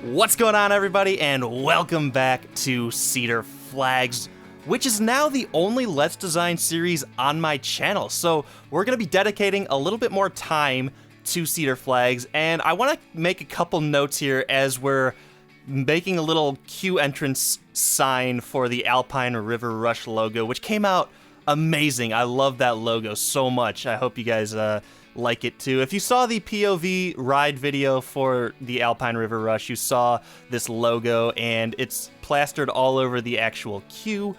What's going on, everybody, and welcome back to Cedar Flags, which is now the only Let's Design series on my channel. So we're going to be dedicating a little bit more time to Cedar Flags, and I want to make a couple notes here as we're making a little queue entrance sign for the Alpine River Rush logo, which came out amazing. I love that logo so much. I hope you guys like it too. If you saw the POV ride video for the Alpine River Rush, you saw this logo, and it's plastered all over the actual queue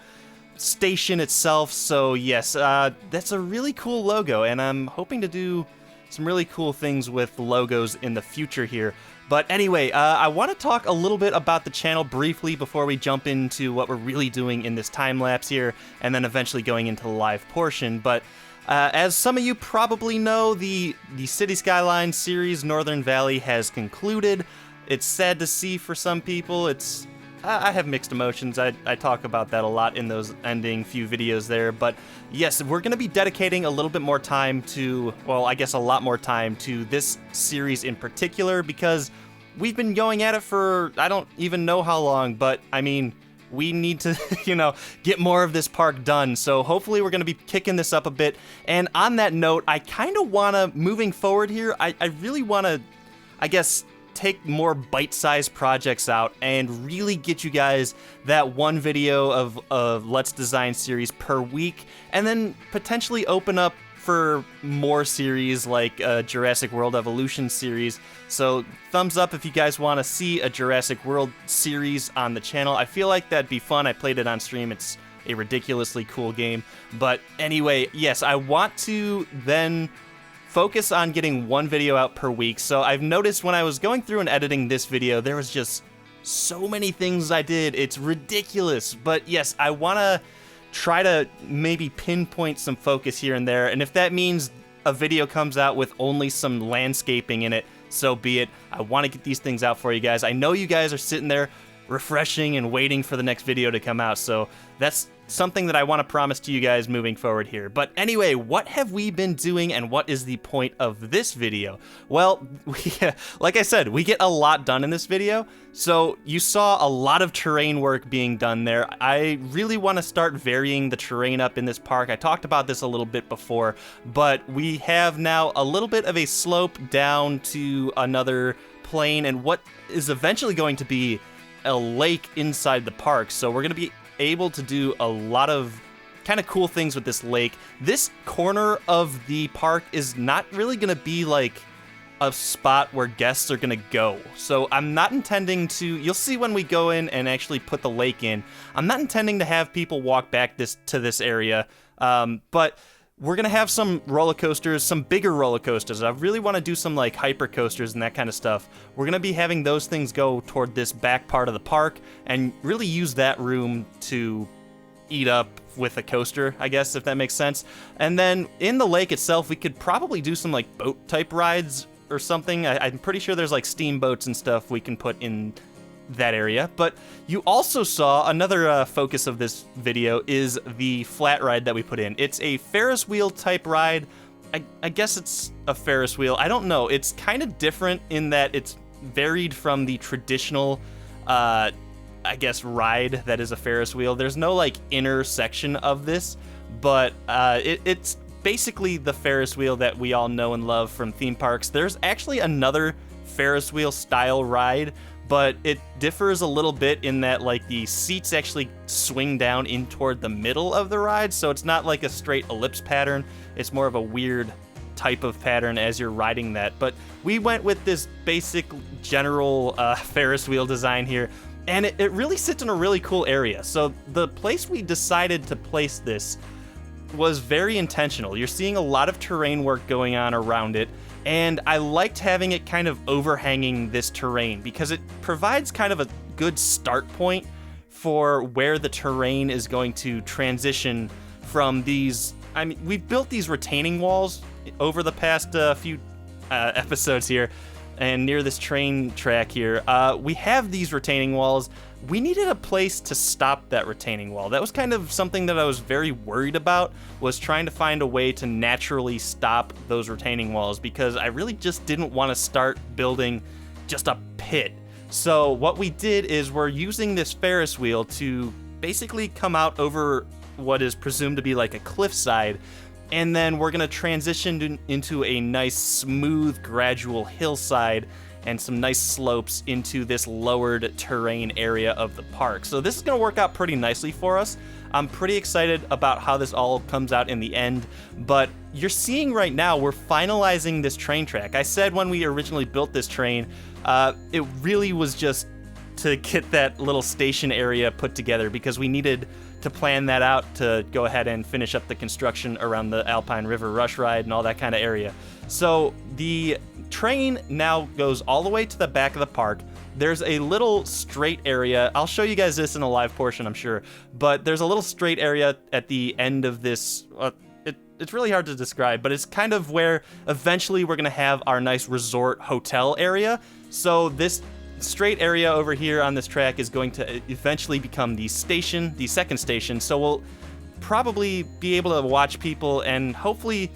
station itself. So yes, that's a really cool logo, and I'm hoping to do some really cool things with logos in the future here. But anyway, I want to talk a little bit about the channel briefly before we jump into what we're really doing in this time lapse here, and then eventually going into the live portion. But as some of you probably know, the City Skyline series Northern Valley has concluded. It's sad to see for some people. I have mixed emotions. I talk about that a lot in those ending few videos there. But yes, we're going to be dedicating a little bit more time to, well, I guess a lot more time to this series in particular, because we've been going at it for, I don't even know how long, but I mean, we need to, get more of this park done. So hopefully we're going to be kicking this up a bit. And on that note, I kind of want to, moving forward here, I really want to, I guess, take more bite-sized projects out and really get you guys that one video of Let's Design series per week, and then potentially open up for more series like Jurassic World Evolution series. So thumbs up if you guys want to see a Jurassic World series on the channel. I feel like that'd be fun. I played it on stream. It's a ridiculously cool game. But anyway, yes, I want to then focus on getting one video out per week. So I've noticed when I was going through and editing this video, there was just so many things I did. It's ridiculous. But yes, I want to try to maybe pinpoint some focus here and there, and if that means a video comes out with only some landscaping in it, so be it. I want to get these things out for you guys. I know you guys are sitting there refreshing and waiting for the next video to come out, so that's something that I want to promise to you guys moving forward here. But anyway, what have we been doing, and what is the point of this video? Well, like I said, we get a lot done in this video. So you saw a lot of terrain work being done there. I really want to start varying the terrain up in this park. I talked about this a little bit before, but we have now a little bit of a slope down to another plane, and what is eventually going to be a lake inside the park. So we're going to be able to do a lot of kind of cool things with this lake. This corner of the park is not really going to be like a spot where guests are going to go. So I'm not intending to, you'll see when we go in and actually put the lake in, I'm not intending to have people walk back to this area, but we're going to have some roller coasters, some bigger roller coasters. I really want to do some like hyper coasters and that kind of stuff. We're going to be having those things go toward this back part of the park and really use that room to eat up with a coaster, I guess, if that makes sense. And then in the lake itself, we could probably do some like boat type rides or something. I'm pretty sure there's like steamboats and stuff we can put in that area. But you also saw another focus of this video is the flat ride that we put in. It's a Ferris wheel type ride. I guess it's a Ferris wheel. I don't know. It's kind of different in that it's varied from the traditional I guess ride that is a Ferris wheel. There's no like inner section of this, but it's basically the Ferris wheel that we all know and love from theme parks. There's actually another Ferris wheel style ride, but it differs a little bit in that like the seats actually swing down in toward the middle of the ride, so it's not like a straight ellipse pattern. It's more of a weird type of pattern as you're riding that. But we went with this basic general Ferris wheel design here, and it really sits in a really cool area. So the place we decided to place this was very intentional. You're seeing a lot of terrain work going on around it, and I liked having it kind of overhanging this terrain because it provides kind of a good start point for where the terrain is going to transition from these. I mean, we've built these retaining walls over the past few episodes here, and near this train track here, we have these retaining walls. We needed a place to stop that retaining wall. That was kind of something that I was very worried about, was trying to find a way to naturally stop those retaining walls, because I really just didn't want to start building just a pit. So what we did is we're using this Ferris wheel to basically come out over what is presumed to be like a cliffside, and then we're gonna transition into a nice smooth gradual hillside and some nice slopes into this lowered terrain area of the park. So this is gonna work out pretty nicely for us. I'm pretty excited about how this all comes out in the end, but you're seeing right now we're finalizing this train track. I said when we originally built this train, it really was just to get that little station area put together because we needed to plan that out to go ahead and finish up the construction around the Alpine River Rush ride and all that kind of area. So the train now goes all the way to the back of the park. There's a little straight area. I'll show you guys this in the live portion, I'm sure. But there's a little straight area at the end of this. It's really hard to describe, but it's kind of where eventually we're going to have our nice resort hotel area. So this straight area over here on this track is going to eventually become the station, the second station. So we'll probably be able to watch people, and hopefully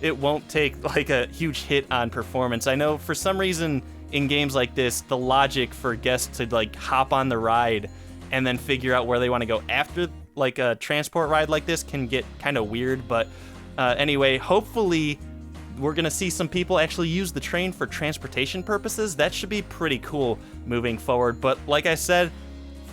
it won't take like a huge hit on performance. I know for some reason in games like this, the logic for guests to like hop on the ride and then figure out where they want to go after like a transport ride like this can get kind of weird. But anyway, hopefully we're going to see some people actually use the train for transportation purposes. That should be pretty cool moving forward. But like I said,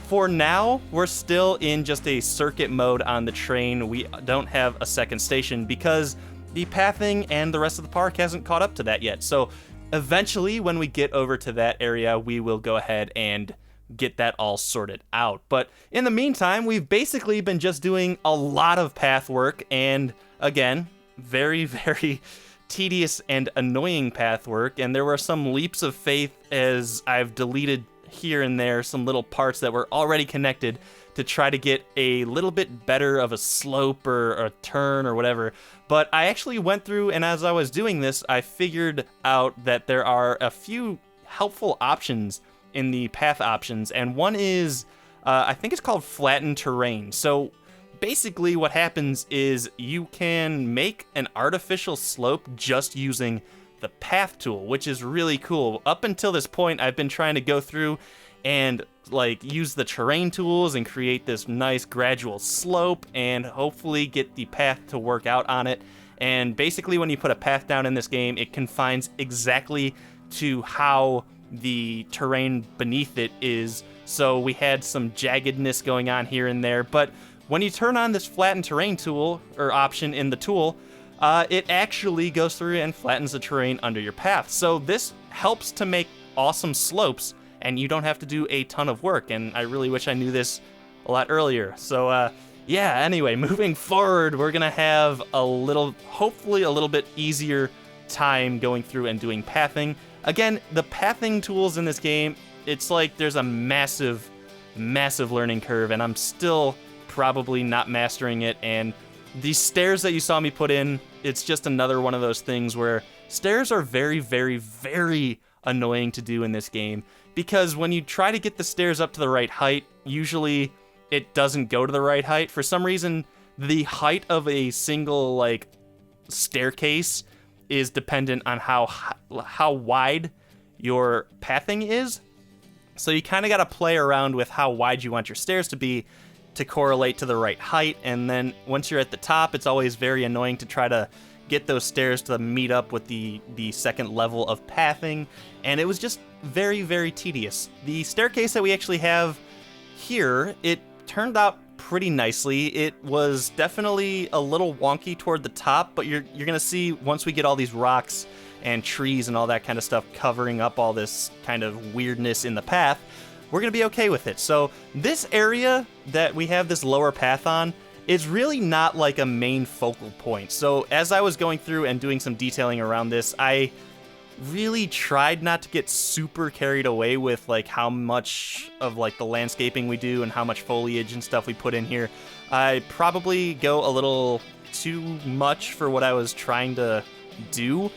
for now, we're still in just a circuit mode on the train. We don't have a second station because the pathing and the rest of the park hasn't caught up to that yet. So eventually, when we get over to that area, we will go ahead and get that all sorted out. But in the meantime, we've basically been just doing a lot of path work, and again, very, very tedious and annoying path work. And there were some leaps of faith as I've deleted here and there some little parts that were already connected to try to get a little bit better of a slope or a turn or whatever. But I actually went through, and as I was doing this, I figured out that there are a few helpful options in the path options, and one is, I think it's called Flattened Terrain. So basically what happens is you can make an artificial slope just using the path tool, which is really cool. Up until this point, I've been trying to go through and like use the terrain tools and create this nice gradual slope and hopefully get the path to work out on it. And basically when you put a path down in this game, it confines exactly to how the terrain beneath it is. So we had some jaggedness going on here and there, but when you turn on this flattened terrain tool or option in the tool, it actually goes through and flattens the terrain under your path. So this helps to make awesome slopes, and you don't have to do a ton of work. And I really wish I knew this a lot earlier. So yeah, anyway, moving forward, we're gonna have hopefully a little bit easier time going through and doing pathing. Again, the pathing tools in this game, it's like there's a massive learning curve, and I'm still probably not mastering it. And these stairs that you saw me put in, it's just another one of those things where stairs are very, very, very annoying to do in this game, because when you try to get the stairs up to the right height, usually it doesn't go to the right height. For some reason, the height of a single like staircase is dependent on how wide your pathing is. So you kind of got to play around with how wide you want your stairs to be to correlate to the right height. And then once you're at the top, it's always very annoying to try to get those stairs to meet up with the second level of pathing. And it was just very, very tedious. The staircase that we actually have here, it turned out pretty nicely. It was definitely a little wonky toward the top, but you're gonna see once we get all these rocks and trees and all that kind of stuff covering up all this kind of weirdness in the path, we're gonna be okay with it. So this area that we have this lower path on is really not like a main focal point. So as I was going through and doing some detailing around this, I really tried not to get super carried away with like how much of like the landscaping we do and how much foliage and stuff we put in here. I probably go a little too much for what I was trying to do,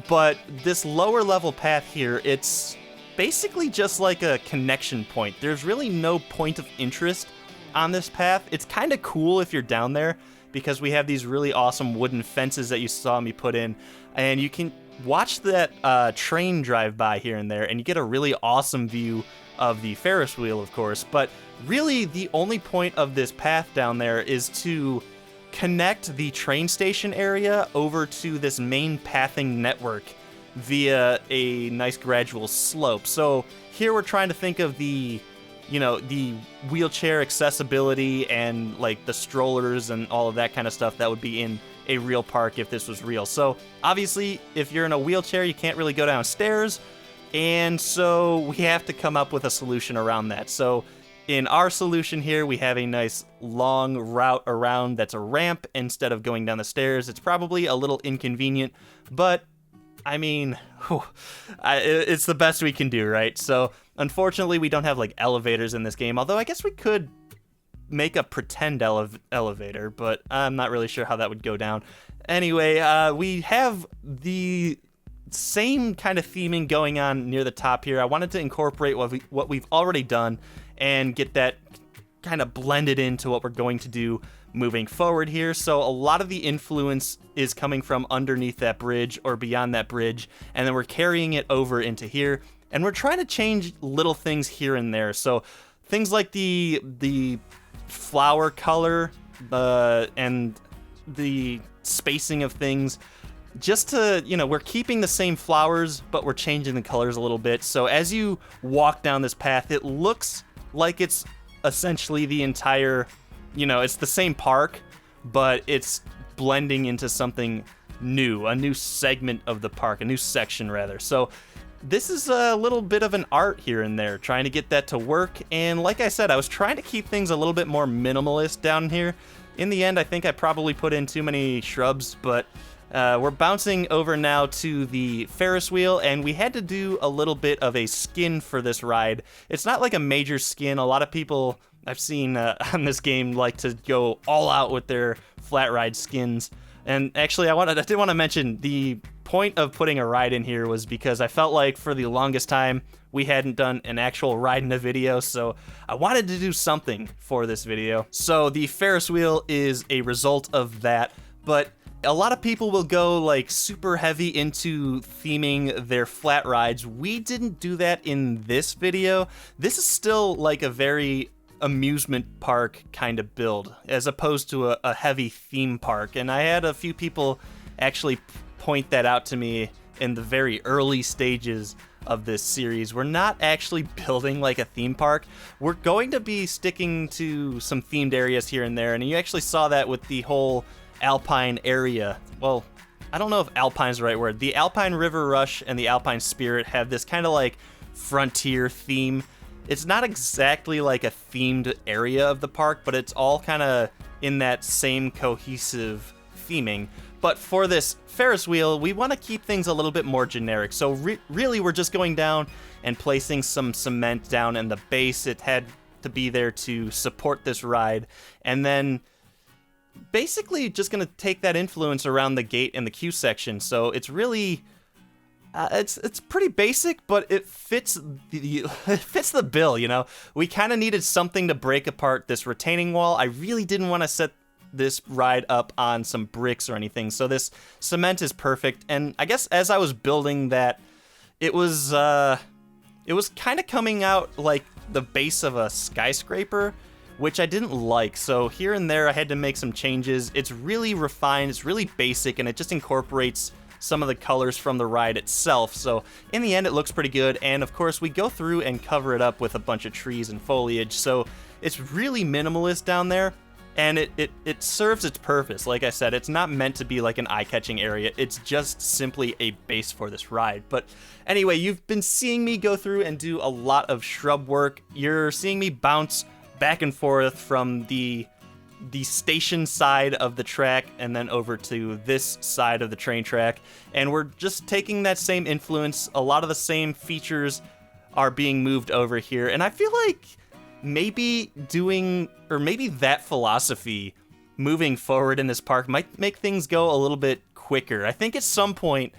but this lower level path here, it's basically just like a connection point. There's really no point of interest on this path. It's kind of cool if you're down there because we have these really awesome wooden fences that you saw me put in, and you can watch that train drive by here and there, and you get a really awesome view of the Ferris wheel, of course, but really the only point of this path down there is to connect the train station area over to this main pathing network via a nice gradual slope. So here we're trying to think of the wheelchair accessibility and like the strollers and all of that kind of stuff that would be in a real park if this was real. So obviously, if you're in a wheelchair, you can't really go downstairs, and so we have to come up with a solution around that. So in our solution here, we have a nice long route around that's a ramp instead of going down the stairs. It's probably a little inconvenient, but I mean, it's the best we can do, right? So unfortunately, we don't have like elevators in this game, although I guess we could make a pretend elevator, but I'm not really sure how that would go down. Anyway, we have the same kind of theming going on near the top here. I wanted to incorporate what we've already done and get that kind of blended into what we're going to do moving forward here. So a lot of the influence is coming from underneath that bridge or beyond that bridge, and then we're carrying it over into here, and we're trying to change little things here and there. So things like the flower color and the spacing of things, just to, we're keeping the same flowers, but we're changing the colors a little bit. So as you walk down this path, it looks like it's essentially the entire, it's the same park, but it's blending into something new, a new segment of the park, a new section rather. So this is a little bit of an art here and there, trying to get that to work. And like I said, I was trying to keep things a little bit more minimalist down here. In the end, I think I probably put in too many shrubs, but we're bouncing over now to the Ferris wheel, and we had to do a little bit of a skin for this ride. It's not like a major skin. A lot of people I've seen on this game like to go all out with their flat ride skins. And actually, I did want to mention the point of putting a ride in here was because I felt like for the longest time we hadn't done an actual ride in a video, so I wanted to do something for this video. So the Ferris wheel is a result of that, but a lot of people will go like super heavy into theming their flat rides. We didn't do that in this video. This is still like a very amusement park kind of build as opposed to a heavy theme park, and I had a few people actually point that out to me in the very early stages of this series. We're not actually building like a theme park. We're going to be sticking to some themed areas here and there, and you actually saw that with the whole Alpine area. Well, I don't know if Alpine is the right word. The Alpine River Rush and the Alpine Spirit have this kind of like frontier theme. It's not exactly like a themed area of the park, but it's all kind of in that same cohesive theming. But for this Ferris wheel, we want to keep things a little bit more generic. So really, we're just going down and placing some cement down in the base. It had to be there to support this ride. And then basically just going to take that influence around the gate and the queue section. So it's really... it's pretty basic, but it fits the bill, We kind of needed something to break apart this retaining wall. I really didn't want to set this ride up on some bricks or anything, so this cement is perfect. And I guess as I was building that, it was kind of coming out like the base of a skyscraper, which I didn't like. So here and there I had to make some changes. It's really refined, it's really basic, and it just incorporates some of the colors from the ride itself. So in the end, it looks pretty good. And of course, we go through and cover it up with a bunch of trees and foliage. So it's really minimalist down there, and it serves its purpose. Like I said, it's not meant to be like an eye-catching area. It's just simply a base for this ride. But anyway, you've been seeing me go through and do a lot of shrub work. You're seeing me bounce back and forth from the station side of the track and then over to this side of the train track, and we're just taking that same influence. A lot of the same features are being moved over here, and I feel like maybe that philosophy moving forward in this park might make things go a little bit quicker. I think at some point,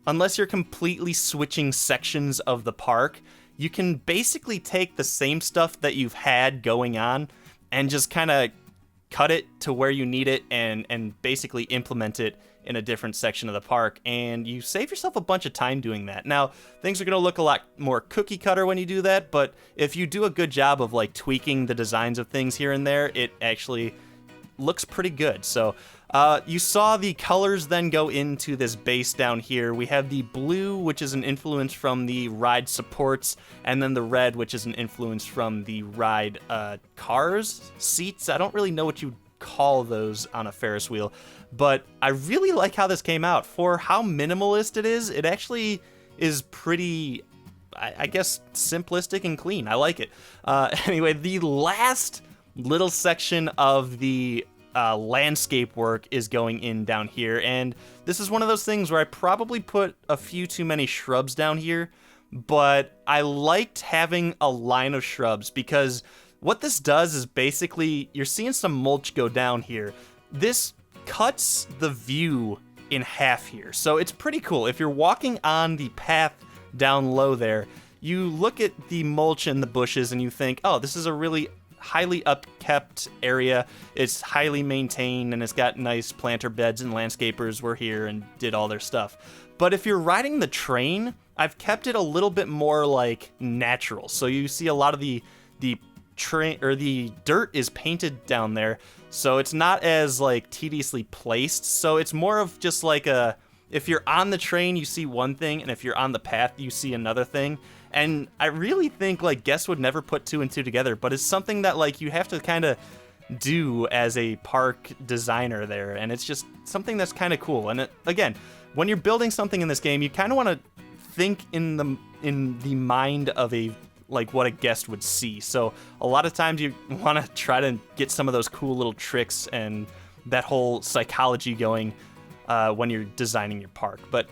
unless you're completely switching sections of the park, you can basically take the same stuff that you've had going on and just kind of cut it to where you need it and basically implement it in a different section of the park, and you save yourself a bunch of time doing that. Now, things are going to look a lot more cookie cutter when you do that, but if you do a good job of like tweaking the designs of things here and there, it actually looks pretty good. So you saw the colors then go into this base down here. We have the blue, which is an influence from the ride supports, and then the red, which is an influence from the ride cars, seats. I don't really know what you call those on a Ferris wheel, but I really like how this came out. For how minimalist it is, it actually is pretty, I guess, simplistic and clean. I like it. Anyway, the last little section of the landscape work is going in down here, and this is one of those things where I probably put a few too many shrubs down here, but I liked having a line of shrubs because what this does is basically you're seeing some mulch go down here. This cuts the view in half here, so it's pretty cool. If you're walking on the path down low there, you look at the mulch and the bushes and you think, oh, this is a really highly upkept area. It's highly maintained and it's got nice planter beds, and landscapers were here and did all their stuff. But if you're riding the train, I've kept it a little bit more like natural. So you see a lot of the train or the dirt is painted down there, so it's not as like tediously placed. So it's more of just like a, if you're on the train you see one thing, and if you're on the path you see another thing. And I really think like guests would never put two and two together, but it's something that like you have to kind of do as a park designer there, and it's just something that's kind of cool. And again, when you're building something in this game, you kind of want to think in the mind of a, like what a guest would see. So a lot of times you want to try to get some of those cool little tricks and that whole psychology going when you're designing your park. But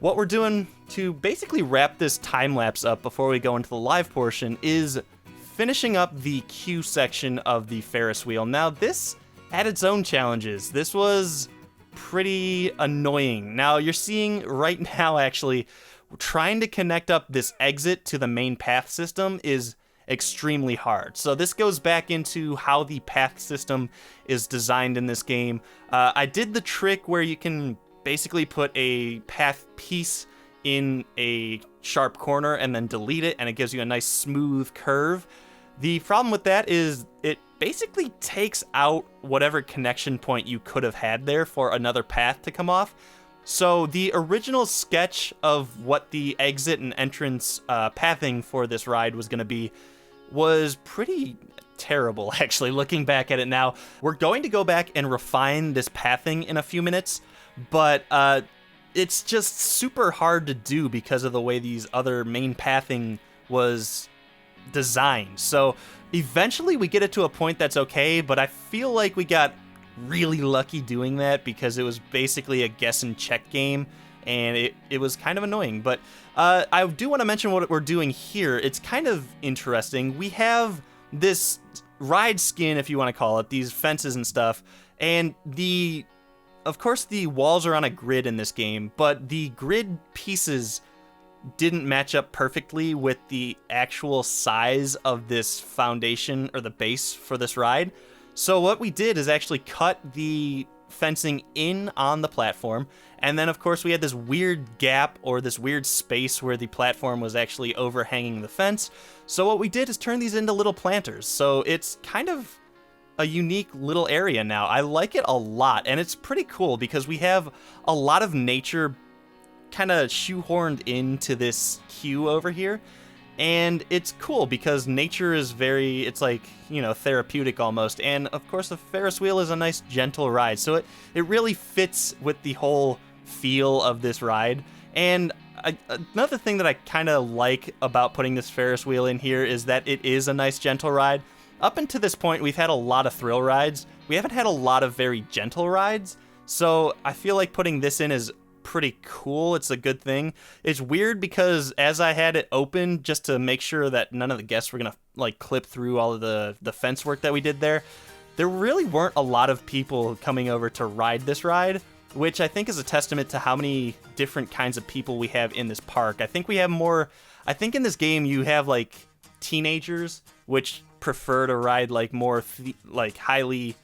what we're doing to basically wrap this time lapse up before we go into the live portion is finishing up the queue section of the Ferris wheel. Now this had its own challenges. This was pretty annoying. Now you're seeing right now actually trying to connect up this exit to the main path system is extremely hard. So this goes back into how the path system is designed in this game. I did the trick where you can basically put a path piece in a sharp corner and then delete it, and it gives you a nice smooth curve. The problem with that is it basically takes out whatever connection point you could have had there for another path to come off. So the original sketch of what the exit and entrance pathing for this ride was going to be was pretty terrible, actually, looking back at it now. We're going to go back and refine this pathing in a few minutes, but it's just super hard to do because of the way these other main pathing was designed. So eventually we get it to a point that's okay, but I feel like we got really lucky doing that because it was basically a guess and check game, and it was kind of annoying. But I do want to mention what we're doing here. It's kind of interesting. We have this ride skin, if you want to call it, these fences and stuff, and of course the walls are on a grid in this game, but the grid pieces didn't match up perfectly with the actual size of this foundation or the base for this ride. So what we did is actually cut the fencing in on the platform, and then of course we had this weird gap or this weird space where the platform was actually overhanging the fence. So what we did is turn these into little planters. So it's kind of a unique little area now. I like it a lot, and it's pretty cool because we have a lot of nature kind of shoehorned into this queue over here. And it's cool because nature is very, it's like, you know, therapeutic almost. And of course the Ferris wheel is a nice gentle ride, so it really fits with the whole feel of this ride. And another thing that I kind of like about putting this Ferris wheel in here is that it is a nice gentle ride. Up until this point, we've had a lot of thrill rides. We haven't had a lot of very gentle rides, so I feel like putting this in is pretty cool. It's a good thing. It's weird because as I had it open just to make sure that none of the guests were gonna like clip through all of the fence work that we did there really weren't a lot of people coming over to ride this ride, which I think is a testament to how many different kinds of people we have in this park. I think in this game you have like teenagers, which prefer to ride like more like highly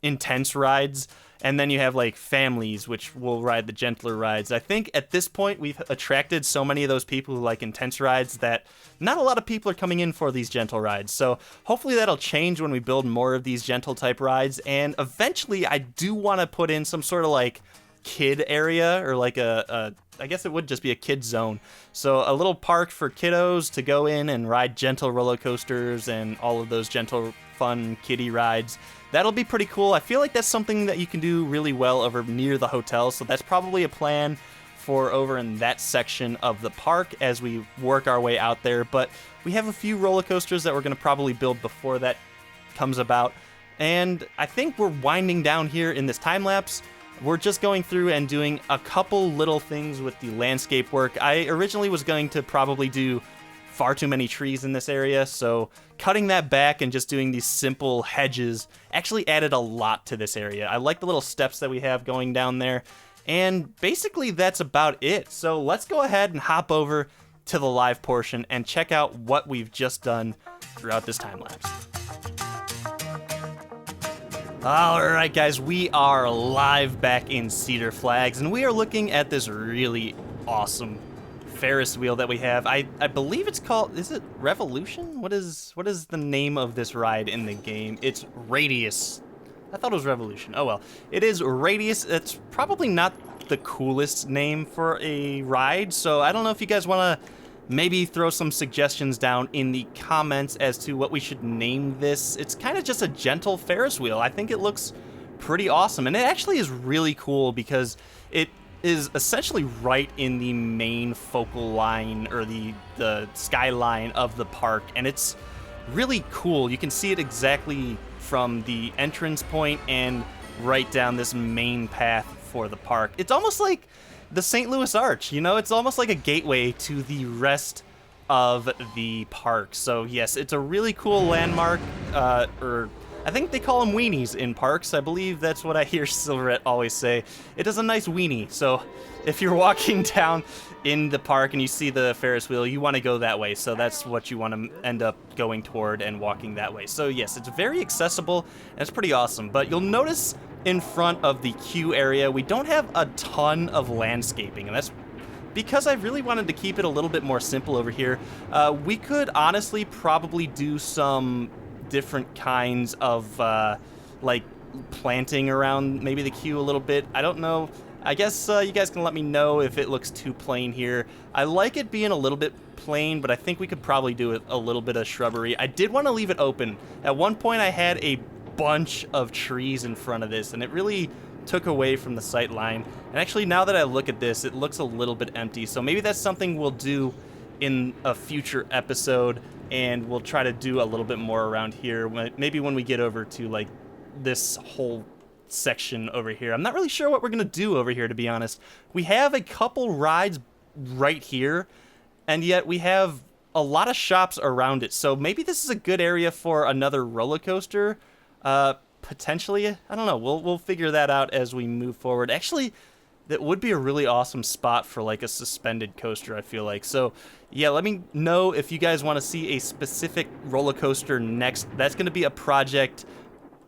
intense rides, and then you have like families which will ride the gentler rides. I think at this point we've attracted so many of those people who like intense rides that not a lot of people are coming in for these gentle rides. So hopefully that'll change when we build more of these gentle type rides, and eventually I do want to put in some sort of like kid area, or like I guess it would just be a kid zone. So a little park for kiddos to go in and ride gentle roller coasters and all of those gentle fun kiddie rides. That'll be pretty cool. I feel like that's something that you can do really well over near the hotel, so that's probably a plan for over in that section of the park as we work our way out there. But we have a few roller coasters that we're going to probably build before that comes about. And I think we're winding down here in this time lapse. We're just going through and doing a couple little things with the landscape work. I originally was going to probably do far too many trees in this area, so cutting that back and just doing these simple hedges actually added a lot to this area. I like the little steps that we have going down there, and basically that's about it. So let's go ahead and hop over to the live portion and check out what we've just done throughout this time lapse. Alright guys, we are live back in Cedar Flags, and we are looking at this really awesome Ferris wheel that we have. I believe it's called, is it Revolution? What is the name of this ride in the game? It's Radius. I thought it was Revolution. Oh well. It is Radius. It's probably not the coolest name for a ride, so I don't know if you guys want to maybe throw some suggestions down in the comments as to what we should name this. It's kind of just a gentle Ferris wheel. I think it looks pretty awesome, and it actually is really cool because it is essentially right in the main focal line, or the skyline of the park, and it's really cool. You can see it exactly from the entrance point and right down this main path for the park. It's almost like the St. Louis Arch, you know? It's almost like a gateway to the rest of the park. So yes, it's a really cool landmark, or I think they call them weenies in parks. I believe that's what I hear Silverette always say. It is a nice weenie. So if you're walking down in the park and you see the Ferris wheel, you want to go that way. So that's what you want to end up going toward and walking that way. So yes, it's very accessible and it's pretty awesome. But you'll notice in front of the queue area, we don't have a ton of landscaping, and that's because I really wanted to keep it a little bit more simple over here. We could honestly probably do some different kinds of like planting around maybe the queue a little bit. I don't know. I guess you guys can let me know if it looks too plain here. I like it being a little bit plain, but I think we could probably do a little bit of shrubbery. I did want to leave it open. At one point I had a bunch of trees in front of this, and it really took away from the sight line. And actually, now that I look at this, it looks a little bit empty. So maybe that's something we'll do in a future episode, and we'll try to do a little bit more around here. Maybe when we get over to like this whole section over here. I'm not really sure what we're gonna do over here, to be honest. We have a couple rides right here, and yet we have a lot of shops around it. So maybe this is a good area for another roller coaster. Potentially, I don't know. We'll figure that out as we move forward. Actually, that would be a really awesome spot for like a suspended coaster, I feel like. So yeah, let me know if you guys want to see a specific roller coaster next. That's going to be a project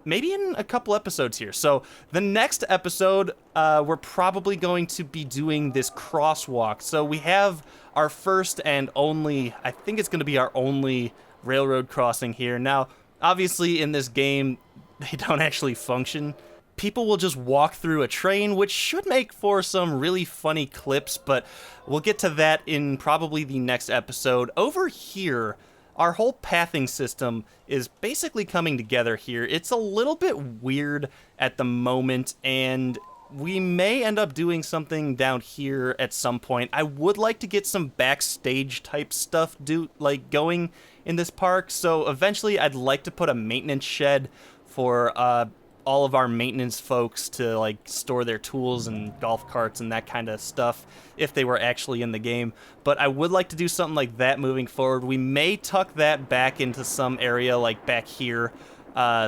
maybe in a couple episodes here. So the next episode, we're probably going to be doing this crosswalk. So we have our first and only, I think it's going to be our only railroad crossing here. Now, obviously in this game, they don't actually function. People will just walk through a train, which should make for some really funny clips, but we'll get to that in probably the next episode. Over here, our whole pathing system is basically coming together here. It's a little bit weird at the moment, and we may end up doing something down here at some point. I would like to get some backstage type stuff going in this park, so eventually I'd like to put a maintenance shed for all of our maintenance folks to like store their tools and golf carts and that kind of stuff if they were actually in the game. But I would like to do something like that moving forward. We may tuck that back into some area like back here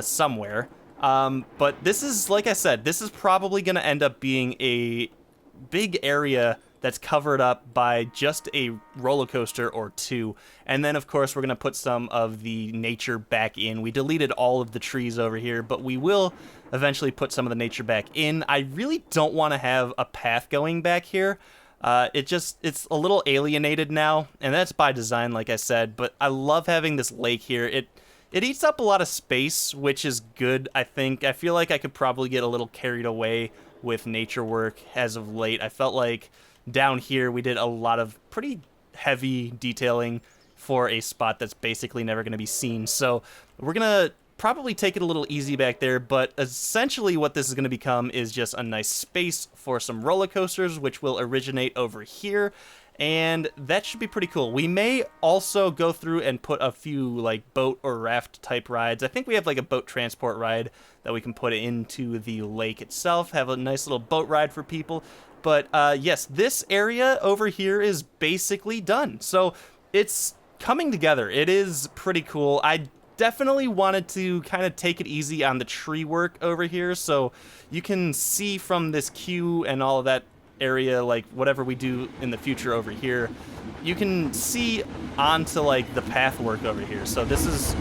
somewhere. But this is, like I said, this is probably going to end up being a big area that's covered up by just a roller coaster or two. And then, of course, we're going to put some of the nature back in. We deleted all of the trees over here, but we will eventually put some of the nature back in. I really don't want to have a path going back here. It's a little alienated now, and that's by design, like I said, but I love having this lake here. It eats up a lot of space, which is good, I think. I feel like I could probably get a little carried away with nature work as of late. I felt like down here we did a lot of pretty heavy detailing for a spot that's basically never going to be seen. So we're going to probably take it a little easy back there, but essentially what this is going to become is just a nice space for some roller coasters, which will originate over here. And that should be pretty cool. We may also go through and put a few like boat or raft type rides. I think we have like a boat transport ride that we can put into the lake itself, have a nice little boat ride for people. But yes, this area over here is basically done. So it's coming together. It is pretty cool. I definitely wanted to kind of take it easy on the tree work over here. So you can see from this queue and all of that area, like whatever we do in the future over here, you can see onto like the path work over here. So this is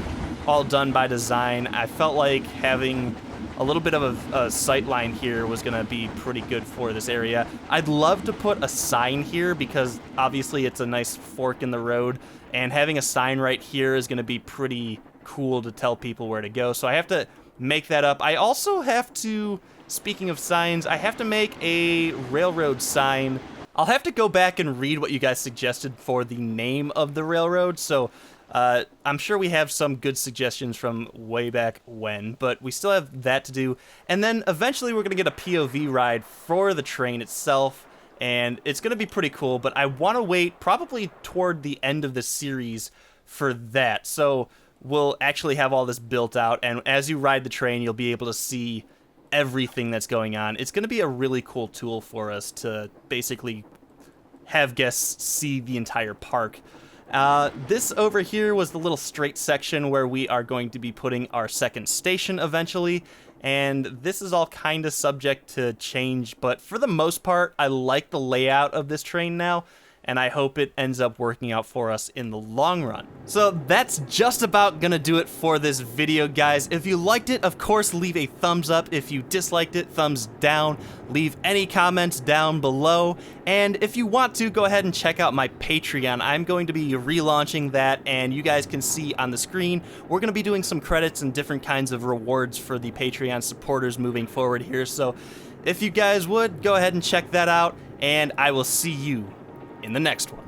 all done by design. I felt like having a little bit of a sight line here was gonna be pretty good for this area. I'd love to put a sign here because obviously it's a nice fork in the road, and having a sign right here is gonna be pretty cool to tell people where to go. So I have to make that up. I also have to, speaking of signs, I have to make a railroad sign. I'll have to go back and read what you guys suggested for the name of the railroad. So I'm sure we have some good suggestions from way back when, but we still have that to do. And then eventually we're going to get a POV ride for the train itself, and it's going to be pretty cool, but I want to wait probably toward the end of the series for that. So we'll actually have all this built out, and as you ride the train, you'll be able to see everything that's going on. It's going to be a really cool tool for us to basically have guests see the entire park. This over here was the little straight section where we are going to be putting our second station eventually, and this is all kind of subject to change, but for the most part, I like the layout of this train now, and I hope it ends up working out for us in the long run. So that's just about gonna do it for this video, guys. If you liked it, of course, leave a thumbs up. If you disliked it, thumbs down. Leave any comments down below. And if you want to, go ahead and check out my Patreon. I'm going to be relaunching that, and you guys can see on the screen, we're gonna be doing some credits and different kinds of rewards for the Patreon supporters moving forward here. So if you guys would, go ahead and check that out, and I will see you in the next one.